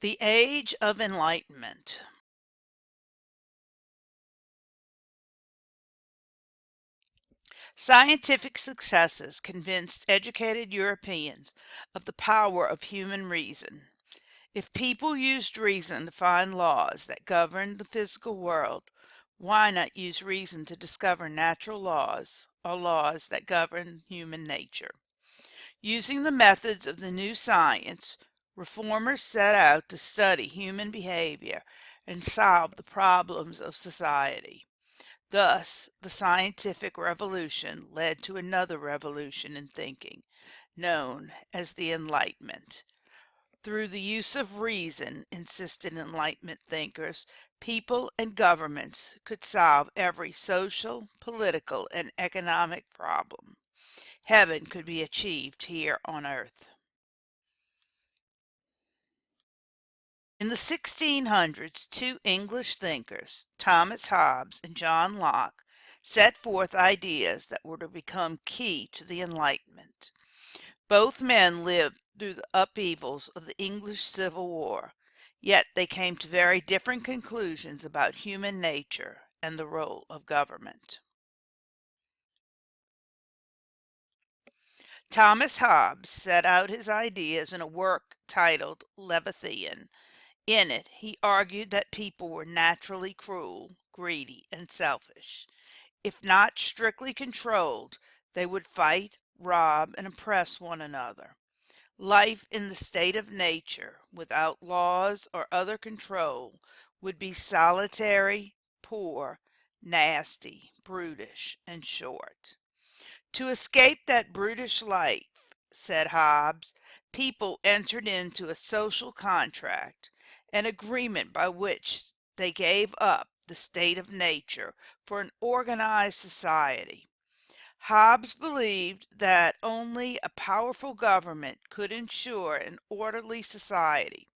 The Age of Enlightenment. Scientific successes convinced educated Europeans of the power of human reason. If people used reason to find laws that governed the physical world, why not use reason to discover natural laws or laws that govern human nature? Using the methods of the new science, reformers set out to study human behavior and solve the problems of society. Thus, the scientific revolution led to another revolution in thinking, known as the Enlightenment. Through the use of reason, insisted Enlightenment thinkers, people and governments could solve every social, political, and economic problem. Heaven could be achieved here on earth. In the 1600s, two English thinkers, Thomas Hobbes and John Locke, set forth ideas that were to become key to the Enlightenment. Both men lived through the upheavals of the English Civil War, yet they came to very different conclusions about human nature and the role of government. Thomas Hobbes set out his ideas in a work titled Leviathan. In it, he argued that people were naturally cruel, greedy, and selfish. If not strictly controlled, they would fight, rob, and oppress one another. Life in the state of nature, without laws or other control, would be solitary, poor, nasty, brutish, and short. To escape that brutish life, said Hobbes, people entered into a social contract, an agreement by which they gave up the state of nature for an organized society. Hobbes believed that only a powerful government could ensure an orderly society.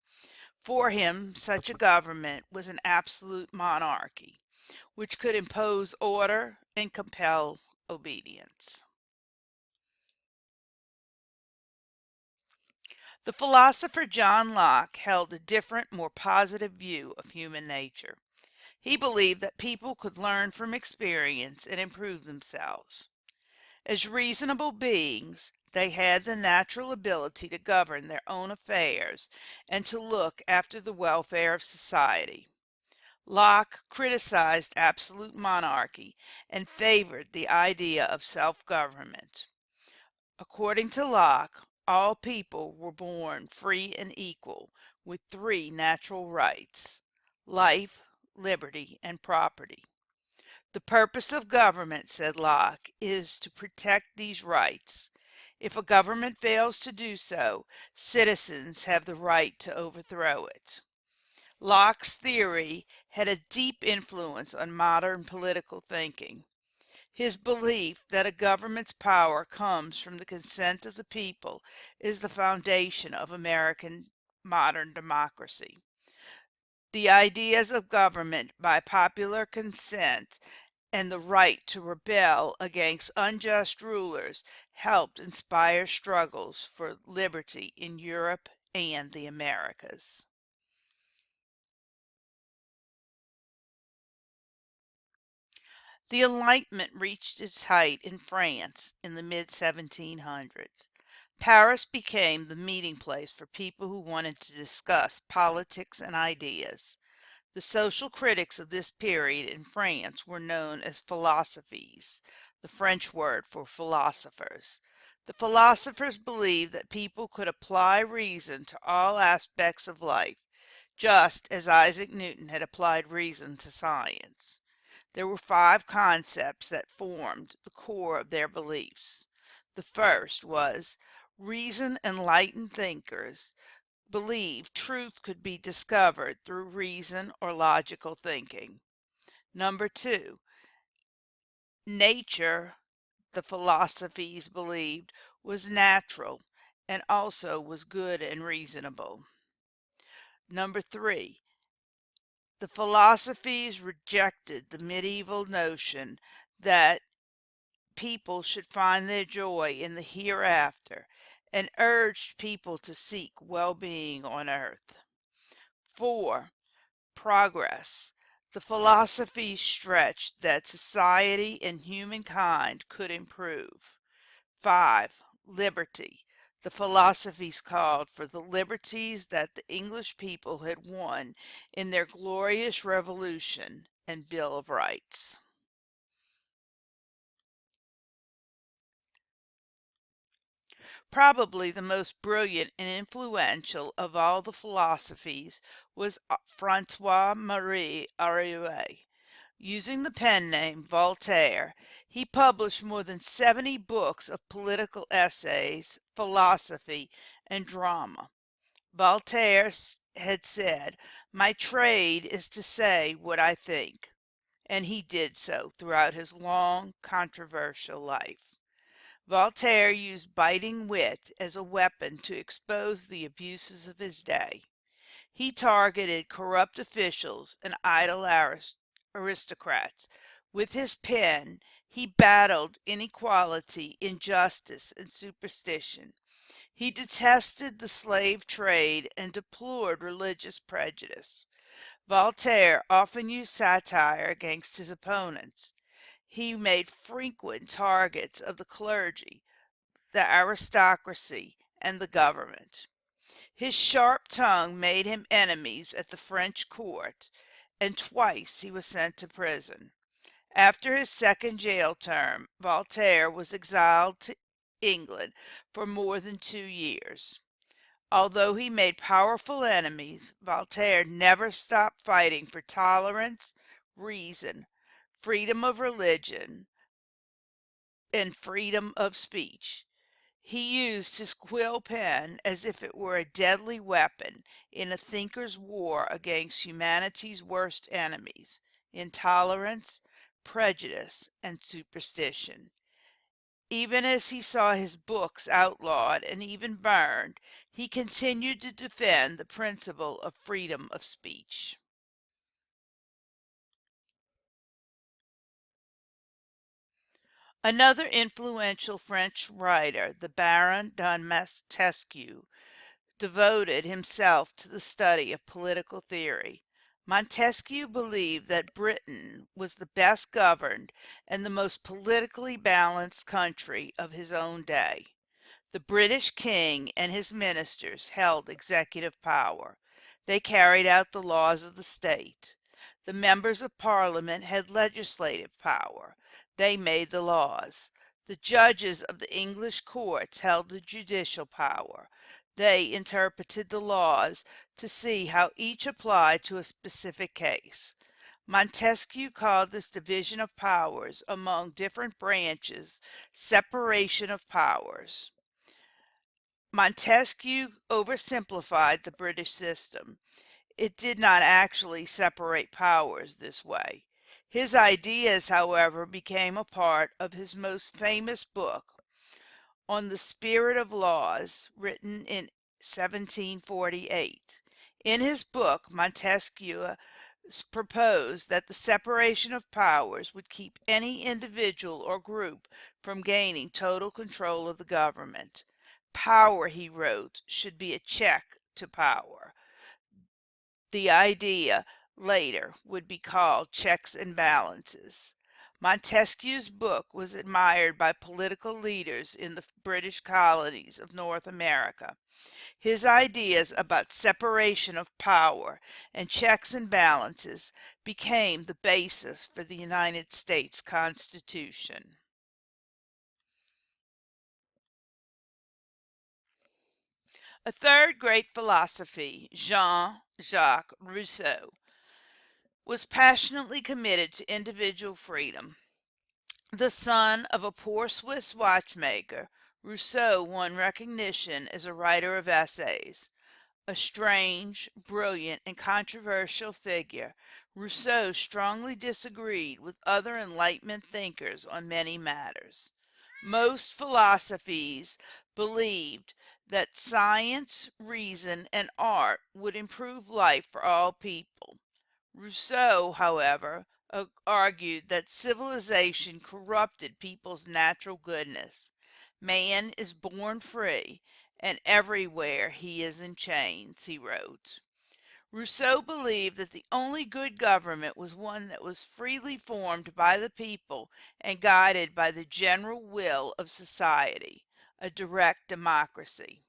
For him, such a government was an absolute monarchy, which could impose order and compel obedience. The philosopher John Locke held a different, more positive view of human nature. He believed that people could learn from experience and improve themselves. As reasonable beings, they had the natural ability to govern their own affairs and to look after the welfare of society. Locke criticized absolute monarchy and favored the idea of self-government. According to Locke, all people were born free and equal with three natural rights: life, liberty, and property. The purpose of government, said Locke, is to protect these rights. If a government fails to do so, citizens have the right to overthrow it. Locke's theory had a deep influence on modern political thinking. His belief that a government's power comes from the consent of the people is the foundation of American modern democracy. The ideas of government by popular consent and the right to rebel against unjust rulers helped inspire struggles for liberty in Europe and the Americas. The Enlightenment reached its height in France in the mid 1700s. Paris became the meeting place for people who wanted to discuss politics and ideas. The social critics of this period in France were known as philosophes, the French word for philosophers. The philosophers believed that people could apply reason to all aspects of life, just as Isaac Newton had applied reason to science. There were five concepts that formed the core of their beliefs. The first was reason enlightened thinkers believed truth could be discovered through reason or logical thinking. Number two, nature, the philosophies believed, was natural and also was good and reasonable. Number three, the philosophies rejected the medieval notion that people should find their joy in the hereafter and urged people to seek well being on earth. 4. Progress. The philosophy stretched that society and humankind could improve. 5. Liberty. The philosophies called for the liberties that the English people had won in their glorious Revolution and Bill of Rights. Probably the most brilliant and influential of all the philosophies was Francois Marie Arouet. Using the pen name Voltaire, he published more than 70 books of political essays, philosophy, and drama. Voltaire had said, "My trade is to say what I think," and he did so throughout his long, controversial life. Voltaire used biting wit as a weapon to expose the abuses of his day. He targeted corrupt officials and idle aristocrats. With his pen, he battled inequality, injustice, and superstition. He detested the slave trade and deplored religious prejudice. Voltaire often used satire against his opponents. He made frequent targets of the clergy, the aristocracy, and the government. His sharp tongue made him enemies at the French court, and twice he was sent to prison. After his second jail term, Voltaire was exiled to England for more than 2 years. Although he made powerful enemies, Voltaire never stopped fighting for tolerance, reason, freedom of religion, and freedom of speech. He used his quill pen as if it were a deadly weapon in a thinker's war against humanity's worst enemies, intolerance, prejudice, and superstition. Even as he saw his books outlawed and even burned, he continued to defend the principle of freedom of speech. Another influential French writer, the Baron de Montesquieu, devoted himself to the study of political theory. Montesquieu believed that Britain was the best governed and the most politically balanced country of his own day. The British king and his ministers held executive power. They carried out the laws of the state. The members of parliament had legislative power. They made the laws. The judges of the English courts held the judicial power. They interpreted the laws to see how each applied to a specific case. Montesquieu called this division of powers among different branches separation of powers. Montesquieu oversimplified the British system. It did not actually separate powers this way. His ideas, however, became a part of his most famous book, On the Spirit of Laws, written in 1748. In his book, Montesquieu proposed that the separation of powers would keep any individual or group from gaining total control of the government. Power, he wrote, should be a check to power. The idea later would be called checks and balances. Montesquieu's book was admired by political leaders in the British colonies of North America. His ideas about separation of power and checks and balances became the basis for the United States Constitution. A third great philosophy, Jean-Jacques Rousseau, was passionately committed to individual freedom. The son of a poor Swiss watchmaker, Rousseau won recognition as a writer of essays. A strange, brilliant, and controversial figure, Rousseau strongly disagreed with other Enlightenment thinkers on many matters. Most philosophies believed that science, reason, and art would improve life for all people. Rousseau, however, argued that civilization corrupted people's natural goodness. Man is born free, and everywhere he is in chains, he wrote. Rousseau believed that the only good government was one that was freely formed by the people and guided by the general will of society, a direct democracy.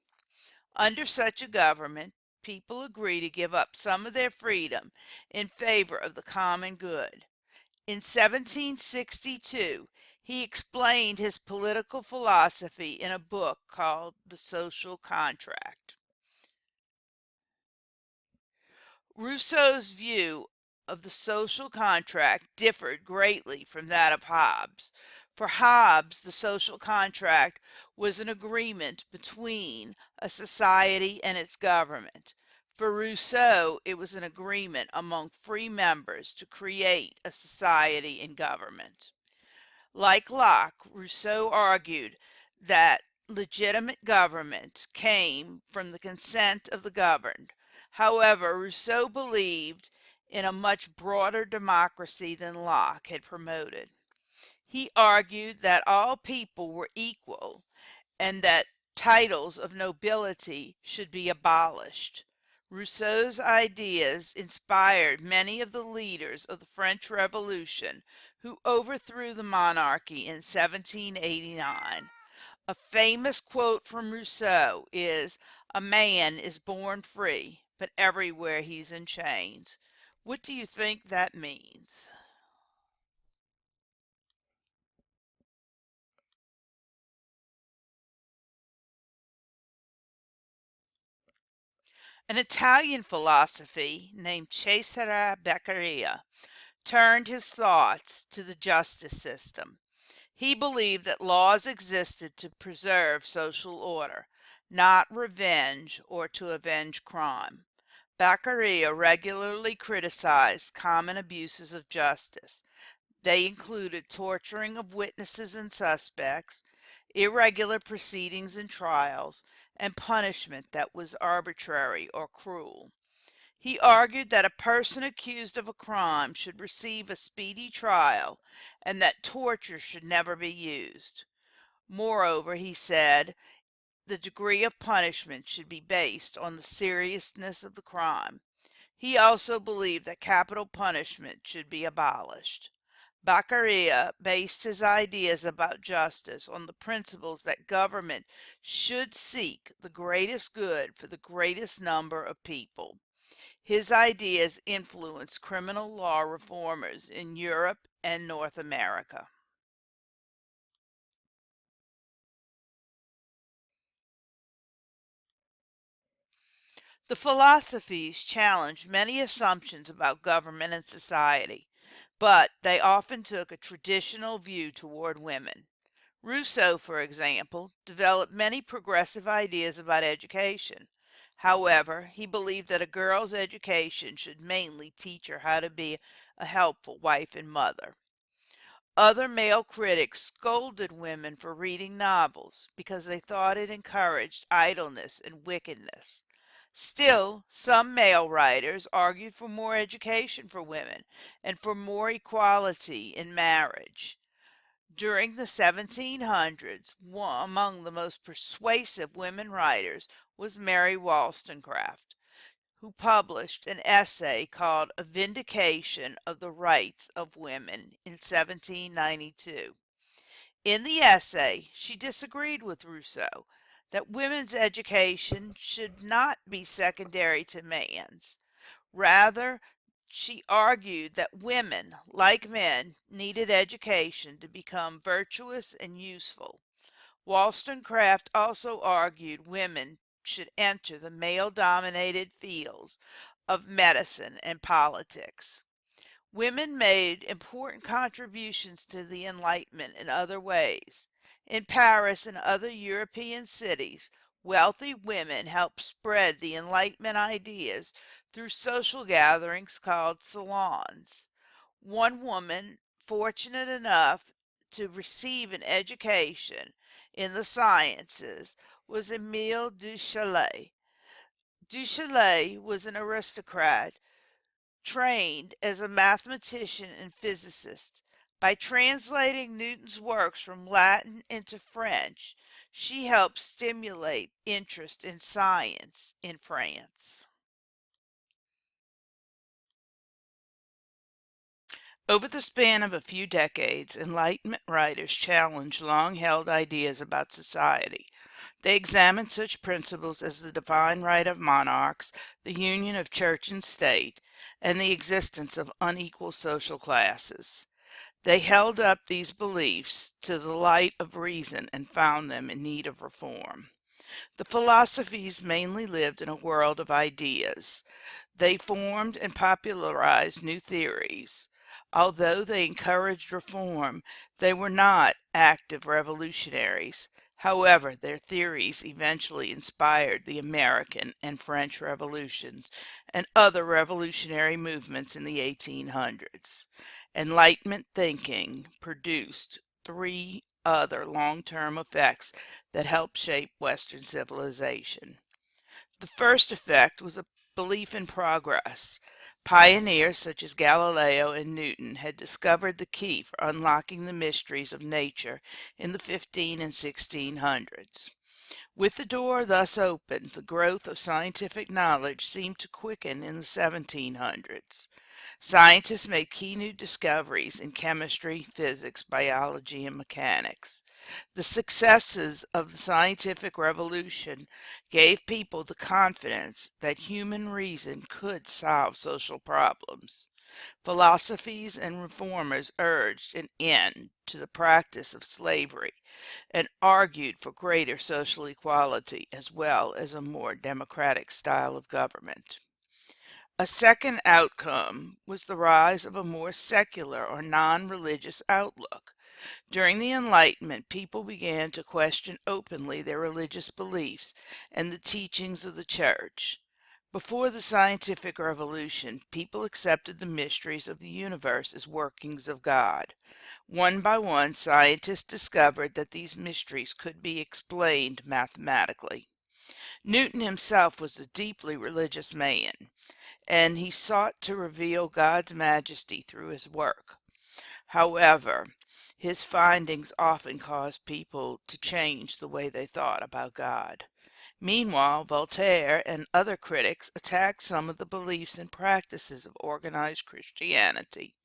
Under such a government, people agree to give up some of their freedom in favor of the common good. In 1762, he explained his political philosophy in a book called The Social Contract. Rousseau's view of the social contract differed greatly from that of Hobbes. For Hobbes, the social contract was an agreement between a society and its government. For Rousseau, it was an agreement among free members to create a society and government. Like Locke, Rousseau argued that legitimate government came from the consent of the governed. However, Rousseau believed in a much broader democracy than Locke had promoted. He argued that all people were equal and that titles of nobility should be abolished. Rousseau's ideas inspired many of the leaders of the French Revolution who overthrew the monarchy in 1789. A famous quote from Rousseau is, "A man is born free, but everywhere he's in chains." What do you think that means? An Italian philosopher named Cesare Beccaria turned his thoughts to the justice system. He believed that laws existed to preserve social order, not revenge or to avenge crime. Beccaria regularly criticized common abuses of justice. They included torturing of witnesses and suspects, irregular proceedings and trials, and punishment that was arbitrary or cruel. He argued that a person accused of a crime should receive a speedy trial and that torture should never be used. Moreover, he said, the degree of punishment should be based on the seriousness of the crime. He also believed that capital punishment should be abolished. Beccaria based his ideas about justice on the principles that government should seek the greatest good for the greatest number of people. His ideas influenced criminal law reformers in Europe and North America. The philosophies challenged many assumptions about government and society, but they often took a traditional view toward women. Rousseau, for example, developed many progressive ideas about education. However, he believed that a girl's education should mainly teach her how to be a helpful wife and mother. Other male critics scolded women for reading novels because they thought it encouraged idleness and wickedness. Still, some male writers argued for more education for women and for more equality in marriage. During the 1700s, among the most persuasive women writers was Mary Wollstonecraft, who published an essay called A Vindication of the Rights of Women in 1792. In the essay, she disagreed with Rousseau that women's education should not be secondary to man's. Rather, she argued that women, like men, needed education to become virtuous and useful. Wollstonecraft also argued women should enter the male dominated fields of medicine and politics. Women made important contributions to the Enlightenment in other ways. In Paris and other European cities, wealthy women helped spread the Enlightenment ideas through social gatherings called salons. One woman, fortunate enough to receive an education in the sciences, was Emile du Chaillu. Du Chaillu was an aristocrat trained as a mathematician and physicist. By translating Newton's works from Latin into French, she helped stimulate interest in science in France. Over the span of a few decades, Enlightenment writers challenged long-held ideas about society. They examined such principles as the divine right of monarchs, the union of church and state, and the existence of unequal social classes. They held up these beliefs to the light of reason and found them in need of reform. The philosophies mainly lived in a world of ideas. They formed and popularized new theories. Although they encouraged reform, they were not active revolutionaries. However, their theories eventually inspired the American and French revolutions and other revolutionary movements in the 1800s. Enlightenment thinking produced three other long-term effects that helped shape Western civilization. The first effect was a belief in progress. Pioneers such as Galileo and Newton had discovered the key for unlocking the mysteries of nature in the 15 and 1600s. With the door thus opened, the growth of scientific knowledge seemed to quicken in the 1700s. Scientists made key new discoveries in chemistry, physics, biology, and mechanics. The successes of the scientific revolution gave people the confidence that human reason could solve social problems. Philosophies and reformers urged an end to the practice of slavery and argued for greater social equality as well as a more democratic style of government. A second outcome was the rise of a more secular or non-religious outlook. During the Enlightenment, people began to question openly their religious beliefs and the teachings of the Church. Before the scientific revolution, people accepted the mysteries of the universe as workings of God. One by one, scientists discovered that these mysteries could be explained mathematically. Newton himself was a deeply religious man, and he sought to reveal God's majesty through his work. However, his findings often caused people to change the way they thought about God. Meanwhile, Voltaire and other critics attacked some of the beliefs and practices of organized Christianity.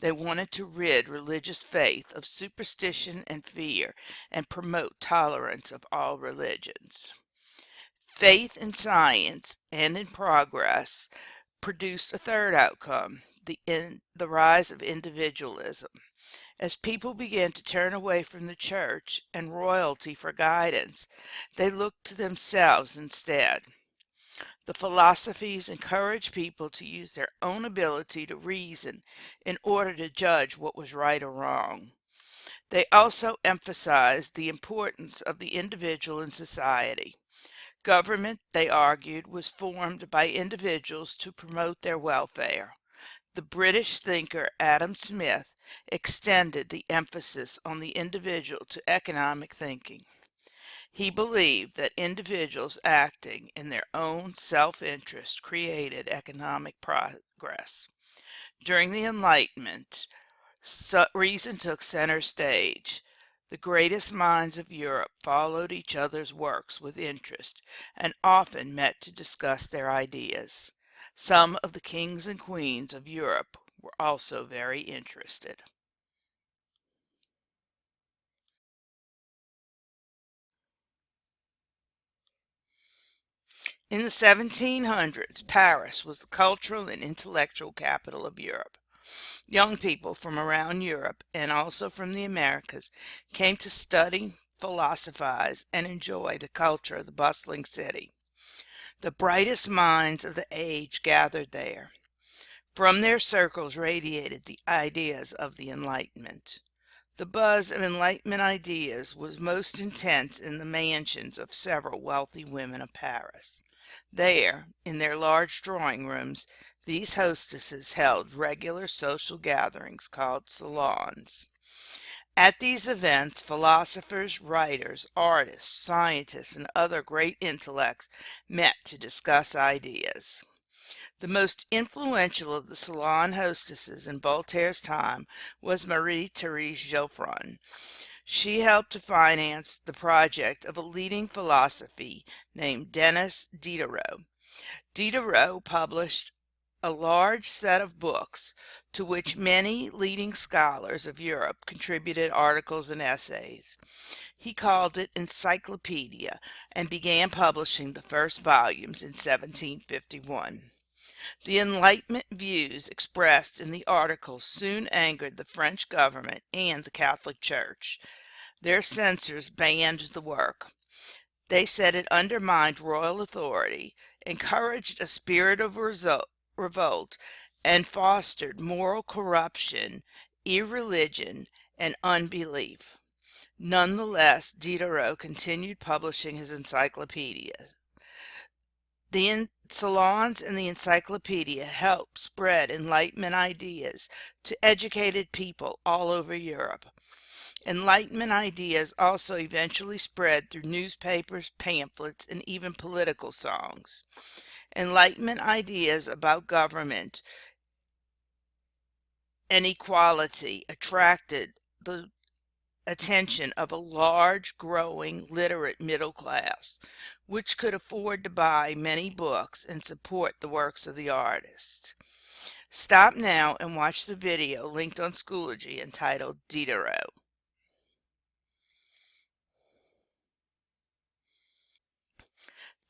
They wanted to rid religious faith of superstition and fear and promote tolerance of all religions. Faith in science and in progress produced a third outcome, the rise of individualism. As people began to turn away from the church and royalty for guidance, they looked to themselves instead. The philosophies encouraged people to use their own ability to reason in order to judge what was right or wrong. They also emphasized the importance of the individual in society. Government, they argued, was formed by individuals to promote their welfare. The British thinker Adam Smith extended the emphasis on the individual to economic thinking. He believed that individuals acting in their own self-interest created economic progress. During the Enlightenment, reason took center stage. The greatest minds of Europe followed each other's works with interest and often met to discuss their ideas. Some of the kings and queens of Europe were also very interested. In the 1700s, Paris was the cultural and intellectual capital of Europe. Young people from around Europe and also from the Americas came to study, philosophize, and enjoy the culture of the bustling city. The brightest minds of the age gathered there. From their circles radiated the ideas of the Enlightenment. The buzz of Enlightenment ideas was most intense in the mansions of several wealthy women of Paris. There, in their large drawing rooms, these hostesses held regular social gatherings called salons. At these events, philosophers, writers, artists, scientists, and other great intellects met to discuss ideas. The most influential of the salon hostesses in Voltaire's time was Marie-Thérèse Geoffroy. She helped to finance the project of a leading philosopher named Denis Diderot. Diderot published a large set of books to which many leading scholars of Europe contributed articles and essays. He called it Encyclopedia and began publishing the first volumes in 1751. The Enlightenment views expressed in the articles soon angered the French government and the Catholic Church. Their censors banned the work. They said it undermined royal authority, encouraged a spirit of revolt, and fostered moral corruption, irreligion, and unbelief. Nonetheless, Diderot continued publishing his encyclopedia. The salons and the encyclopedia helped spread Enlightenment ideas to educated people all over Europe. Enlightenment ideas also eventually spread through newspapers, pamphlets, and even political songs. Enlightenment ideas about government and equality attracted the attention of a large, growing, literate middle class, which could afford to buy many books and support the works of the artists. Stop now and watch the video linked on Schoology entitled Diderot.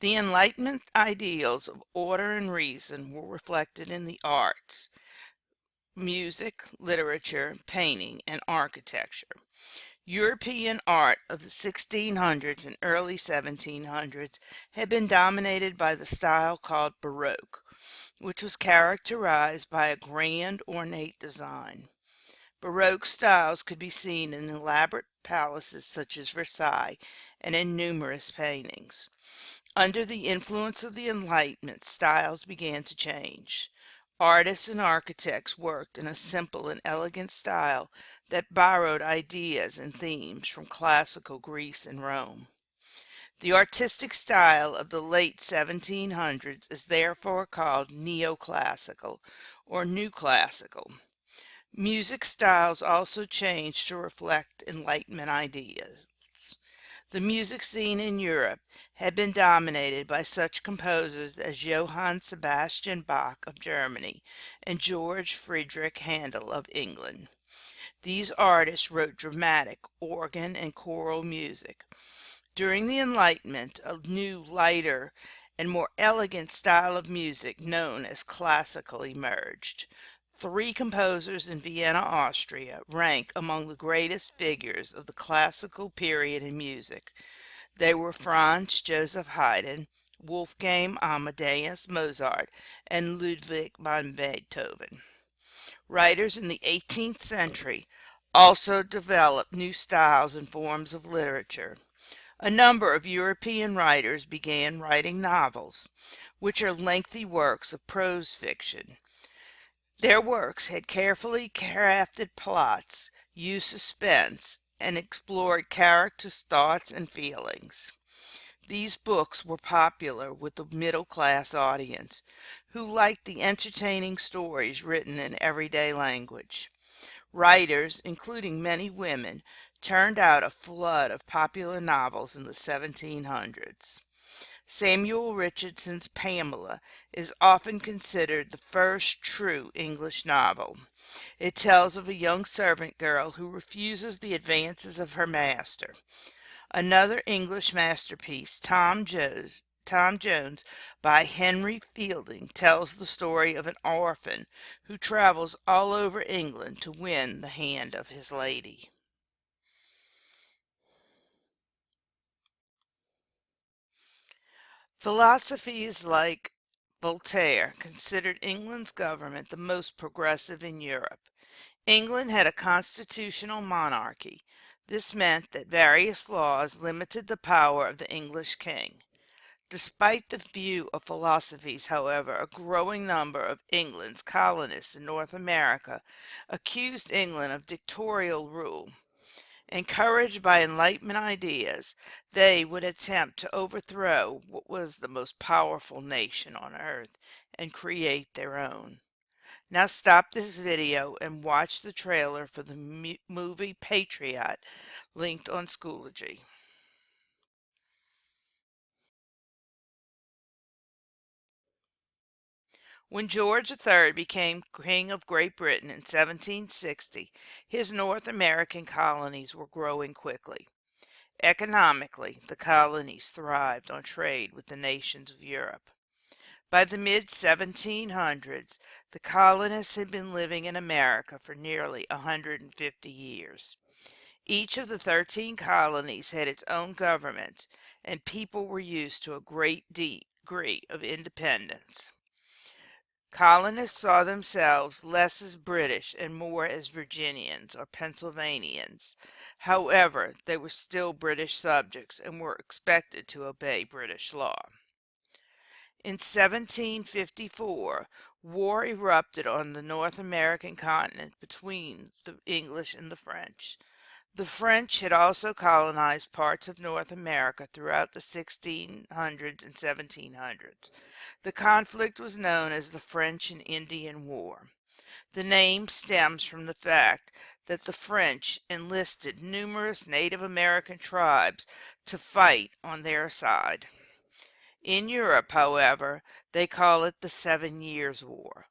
The Enlightenment ideals of order and reason were reflected in the arts, music, literature, painting, and architecture. European art of the 1600s and early 1700s had been dominated by the style called Baroque, which was characterized by a grand, ornate design. Baroque styles could be seen in elaborate palaces such as Versailles and in numerous paintings. Under the influence of the Enlightenment, styles began to change. Artists and architects worked in a simple and elegant style that borrowed ideas and themes from classical Greece and Rome. The artistic style of the late 1700s is therefore called neoclassical or new classical. Music styles also changed to reflect Enlightenment ideas. The music scene in Europe had been dominated by such composers as Johann Sebastian Bach of Germany and George Friedrich Handel of England. These artists wrote dramatic, organ, and choral music. During the Enlightenment, a new, lighter, and more elegant style of music known as classical emerged. Three composers in Vienna, Austria, rank among the greatest figures of the classical period in music. They were Franz Joseph Haydn, Wolfgang Amadeus Mozart, and Ludwig van Beethoven. Writers in the 18th century also developed new styles and forms of literature. A number of European writers began writing novels, which are lengthy works of prose fiction. Their works had carefully crafted plots, used suspense, and explored characters' thoughts and feelings. These books were popular with the middle class audience, who liked the entertaining stories written in everyday language. Writers, including many women, turned out a flood of popular novels in the 1700s. Samuel Richardson's Pamela is often considered the first true English novel. It tells of a young servant girl who refuses the advances of her master. Another English masterpiece, Tom Jones by Henry Fielding, tells the story of an orphan who travels all over England to win the hand of his lady. Philosophies like Voltaire considered England's government the most progressive in Europe. England had a constitutional monarchy. This meant that various laws limited the power of the English king. Despite the view of philosophies, however, a growing number of England's colonists in North America accused England of dictatorial rule. Encouraged by Enlightenment ideas, they would attempt to overthrow what was the most powerful nation on earth and create their own. Now stop this video and watch the trailer for the movie Patriot, linked on Schoology. When George III became King of Great Britain in 1760, his North American colonies were growing quickly. Economically, the colonies thrived on trade with the nations of Europe. By the mid 1700s, the colonists had been living in America for nearly 150 years. Each of the 13 colonies had its own government, and people were used to a great degree of independence. Colonists saw themselves less as British and more as Virginians or Pennsylvanians. However, they were still British subjects and were expected to obey British law. In 1754, war erupted on the North American continent between the English and the French. The French had also colonized parts of North America throughout the 1600s and 1700s. The conflict was known as the French and Indian War. The name stems from the fact that the French enlisted numerous Native American tribes to fight on their side. In Europe, however, they call it the 7 Years' War.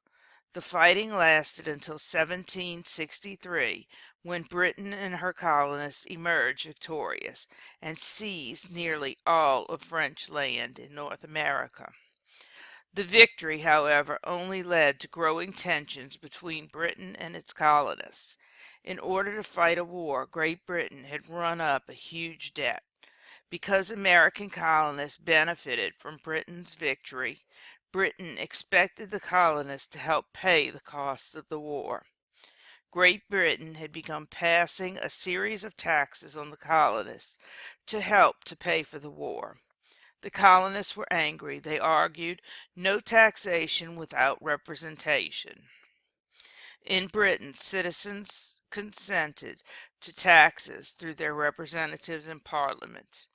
The fighting lasted until 1763, when Britain and her colonists emerged victorious and seized nearly all of French land in North America. The victory, however, only led to growing tensions between Britain and its colonists. In order to fight a war, Great Britain had run up a huge debt. Because American colonists benefited from Britain's victory, Britain expected the colonists to help pay the costs of the war. Great Britain had begun passing a series of taxes on the colonists to help to pay for the war. The colonists were angry. They argued no taxation without representation. In Britain, citizens consented to taxes through their representatives in Parliament.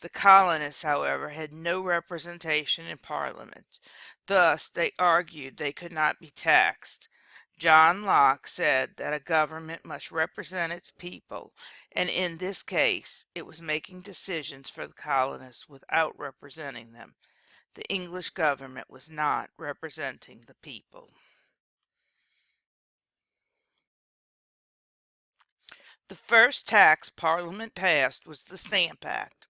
The colonists, however, had no representation in Parliament. Thus, they argued they could not be taxed. John Locke said that a government must represent its people, and in this case, it was making decisions for the colonists without representing them. The English government was not representing the people. The first tax Parliament passed was the Stamp Act.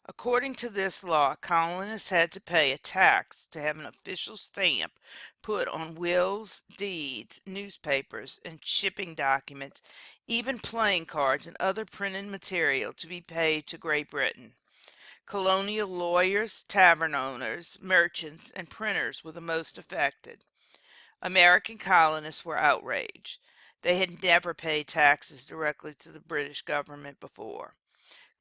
According to this law, colonists had to pay a tax to have an official stamp put on wills, deeds, newspapers, and shipping documents, even playing cards and other printed material to be paid to Great Britain. Colonial lawyers, tavern owners, merchants, and printers were the most affected. American colonists were outraged. They had never paid taxes directly to the British government before.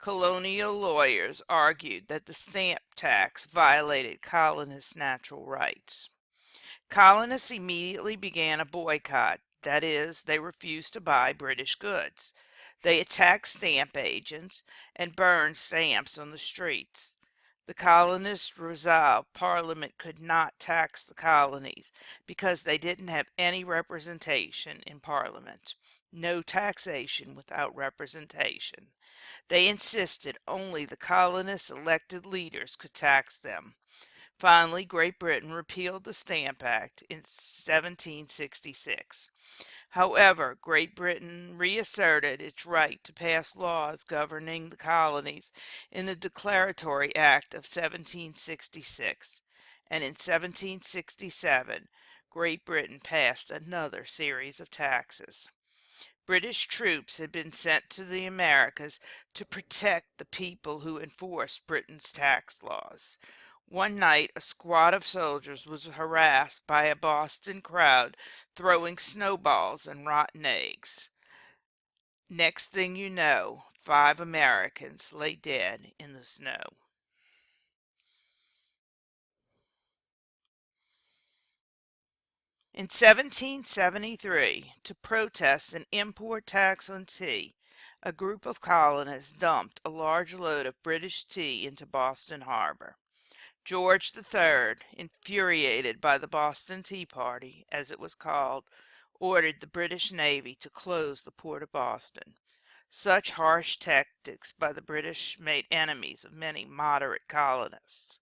Colonial lawyers argued that the stamp tax violated colonists' natural rights. Colonists immediately began a boycott, that is, they refused to buy British goods. They attacked stamp agents and burned stamps on the streets. The colonists resolved Parliament could not tax the colonies because they didn't have any representation in Parliament. No taxation without representation. They insisted only the colonists' elected leaders could tax them. Finally, Great Britain repealed the Stamp Act in 1766. However, Great Britain reasserted its right to pass laws governing the colonies in the Declaratory Act of 1766, and in 1767, Great Britain passed another series of taxes. British troops had been sent to the Americas to protect the people who enforced Britain's tax laws. One night, a squad of soldiers was harassed by a Boston crowd throwing snowballs and rotten eggs. Next thing you know, 5 Americans lay dead in the snow. In 1773, to protest an import tax on tea, a group of colonists dumped a large load of British tea into Boston Harbor. George III, infuriated by the Boston Tea Party, as it was called, ordered the British Navy to close the port of Boston. Such harsh tactics by the British made enemies of many moderate colonists.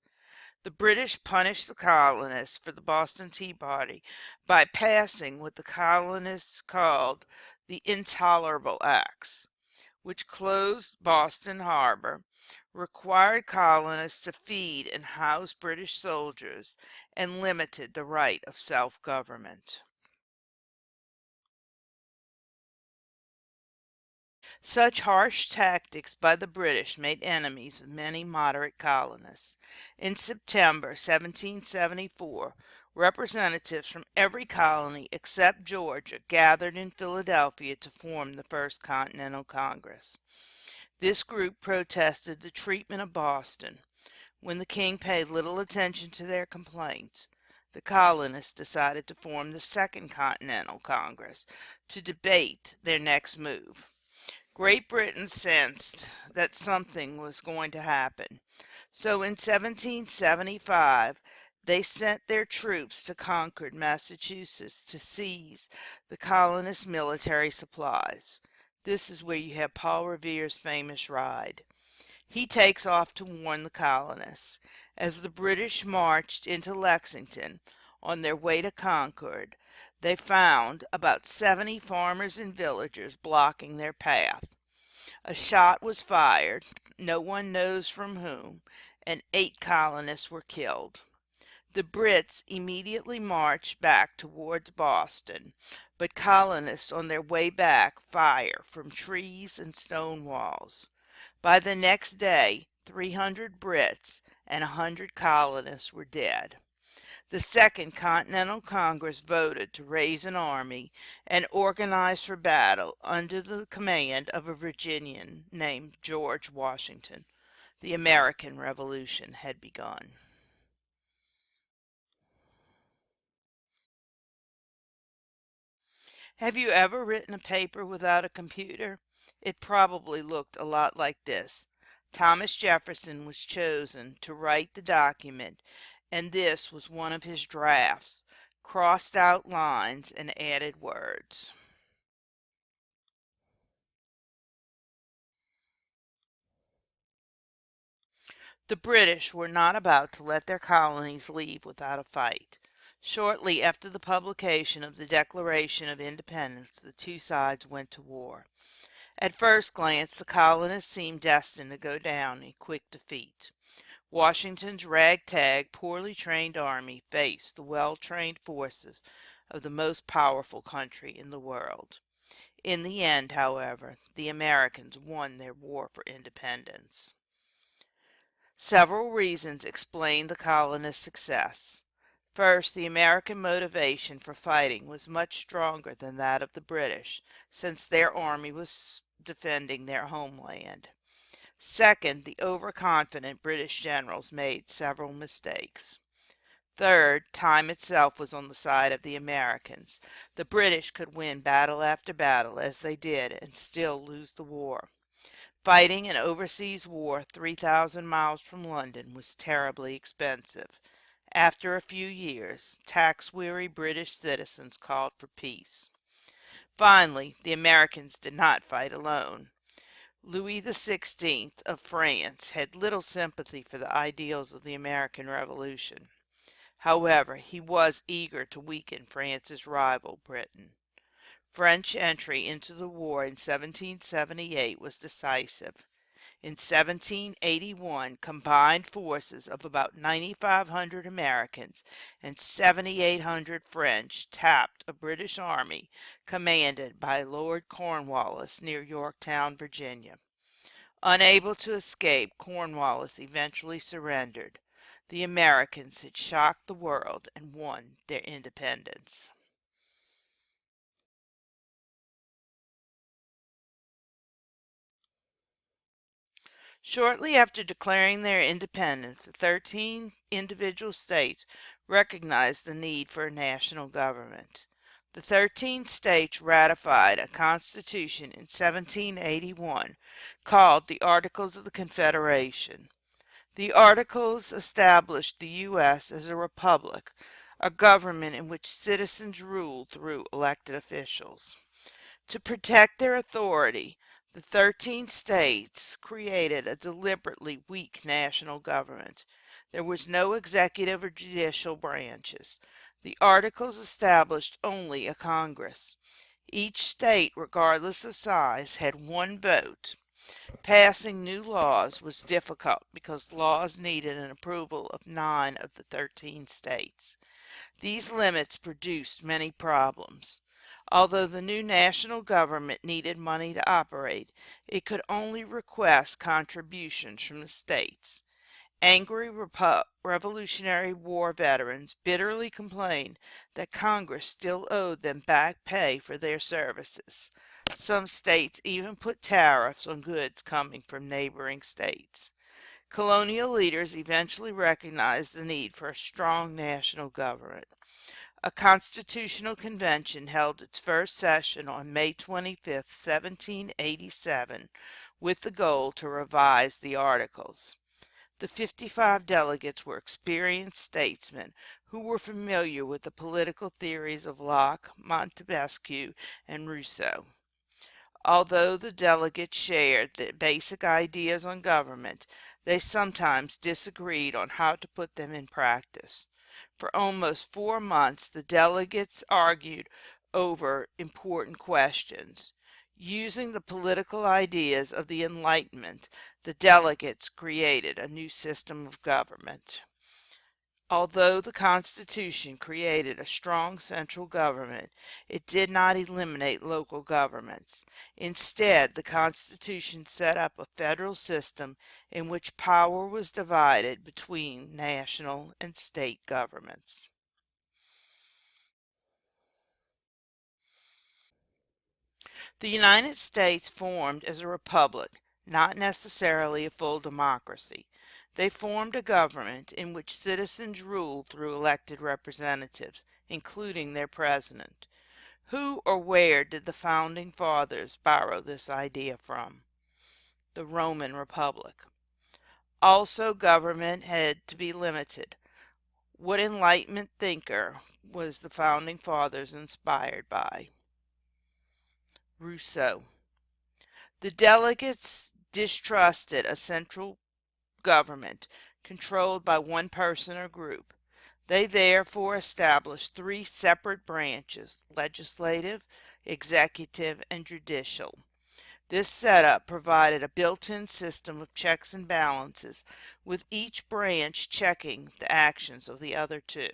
The British punished the colonists for the Boston Tea Party by passing what the colonists called the Intolerable Acts, which closed Boston Harbor, required colonists to feed and house British soldiers, and limited the right of self government. Such harsh tactics by the British made enemies of many moderate colonists. In September 1774, representatives from every colony except Georgia gathered in Philadelphia to form the First Continental Congress. This group protested the treatment of Boston. When the king paid little attention to their complaints, the colonists decided to form the Second Continental Congress to debate their next move. Great Britain sensed that something was going to happen. So in 1775, they sent their troops to Concord, Massachusetts to seize the colonists' military supplies. This is where you have Paul Revere's famous ride. He takes off to warn the colonists. As the British marched into Lexington on their way to Concord, they found about 70 farmers and villagers blocking their path. A shot was fired, no one knows from whom, and 8 colonists were killed. The Brits immediately marched back towards Boston, but colonists on their way back fire from trees and stone walls. By the next day, 300 Brits and 100 colonists were dead. The Second Continental Congress voted to raise an army and organize for battle under the command of a Virginian named George Washington. The American Revolution had begun. Have you ever written a paper without a computer? It probably looked a lot like this. Thomas Jefferson was chosen to write the document, and this was one of his drafts, crossed out lines and added words. The British were not about to let their colonies leave without a fight. Shortly after the publication of the Declaration of Independence, the two sides went to war. At first glance, the colonists seemed destined to go down in quick defeat. Washington's ragtag, poorly trained army faced the well-trained forces of the most powerful country in the world. In the end, however, the Americans won their war for independence. Several reasons explain the colonists' success. First, the American motivation for fighting was much stronger than that of the British, since their army was defending their homeland. Second, the overconfident British generals made several mistakes. Third, time itself was on the side of the Americans. The British could win battle after battle, as they did, and still lose the war. Fighting an overseas war 3,000 miles from London was terribly expensive. After a few years, tax-weary British citizens called for peace. Finally, the Americans did not fight alone. Louis XVI of France had little sympathy for the ideals of the American Revolution. However, he was eager to weaken France's rival, Britain. French entry into the war in 1778 was decisive. In 1781, combined forces of about 9,500 Americans and 7,800 French tapped a British army commanded by Lord Cornwallis near Yorktown, Virginia. Unable to escape, Cornwallis eventually surrendered. The Americans had shocked the world and won their independence. Shortly after declaring their independence, the 13 individual states recognized the need for a national government. The 13 states ratified a constitution in 1781 called the Articles of the Confederation. The Articles established the U.S. as a republic, a government in which citizens ruled through elected officials. To protect their authority, the 13 states created a deliberately weak national government. There was no executive or judicial branches. The Articles established only a Congress. Each state, regardless of size, had one vote. Passing new laws was difficult because laws needed an approval of 9 of the 13 states. These limits produced many problems. Although the new national government needed money to operate, it could only request contributions from the states. Angry Revolutionary War veterans bitterly complained that Congress still owed them back pay for their services. Some states even put tariffs on goods coming from neighboring states. Colonial leaders eventually recognized the need for a strong national government. A constitutional convention held its first session on May 25, 1787, with the goal to revise the Articles. The 55 delegates were experienced statesmen who were familiar with the political theories of Locke, Montesquieu, and Rousseau. Although the delegates shared the basic ideas on government, they sometimes disagreed on how to put them in practice. For almost 4 months, the delegates argued over important questions. Using the political ideas of the Enlightenment, the delegates created a new system of government. Although the Constitution created a strong central government, it did not eliminate local governments. Instead, the Constitution set up a federal system in which power was divided between national and state governments. The United States formed as a republic, not necessarily a full democracy. They formed a government in which citizens ruled through elected representatives, including their president. Who or where did the founding fathers borrow this idea from? The Roman Republic. Also, government had to be limited. What Enlightenment thinker was the founding fathers inspired by? Rousseau. The delegates distrusted a central government controlled by one person or group. They therefore established three separate branches: legislative, executive, and judicial. This setup provided a built-in system of checks and balances, with each branch checking the actions of the other two.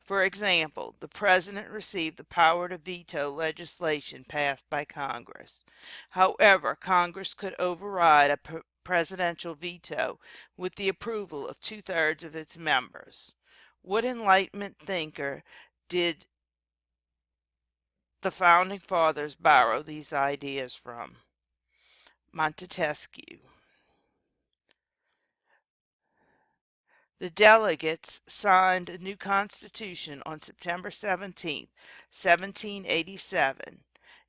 For example, the President received the power to veto legislation passed by Congress. However, Congress could override a presidential veto with the approval of two-thirds of its members. What Enlightenment thinker did the Founding Fathers borrow these ideas from? Montesquieu. The delegates signed a new constitution on September 17, 1787.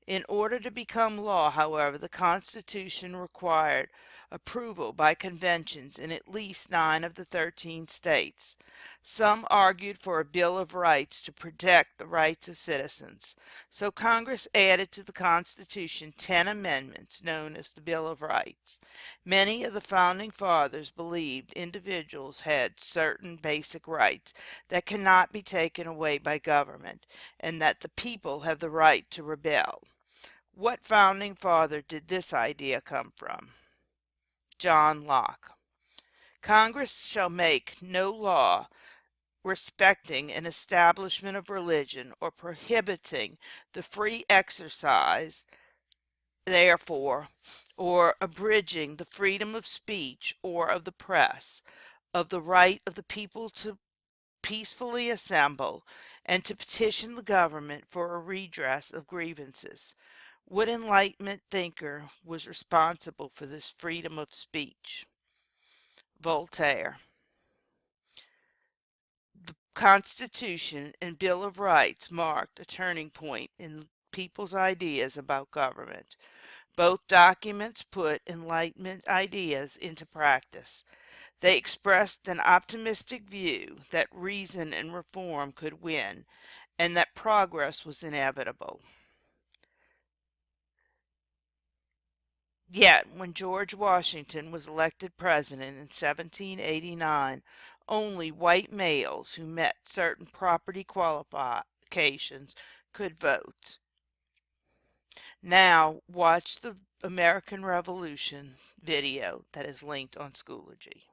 In order to become law, however, the Constitution required approval by conventions in at least 9 of the 13 states. Some argued for a Bill of Rights to protect the rights of citizens, so Congress added to the Constitution 10 amendments known as the Bill of Rights. Many of the Founding Fathers believed individuals had certain basic rights that cannot be taken away by government, and that the people have the right to rebel. What founding father did this idea come from? John Locke. Congress shall make no law respecting an establishment of religion or prohibiting the free exercise therefore, or abridging the freedom of speech or of the press, of the right of the people to peacefully assemble and to petition the government for a redress of grievances. What Enlightenment thinker was responsible for this freedom of speech? Voltaire. The Constitution and Bill of Rights marked a turning point in people's ideas about government. Both documents put Enlightenment ideas into practice. They expressed an optimistic view that reason and reform could win, and that progress was inevitable. Yet, when George Washington was elected president in 1789, Only white males who met certain property qualifications could vote. Now watch the American Revolution video that is linked on Schoology.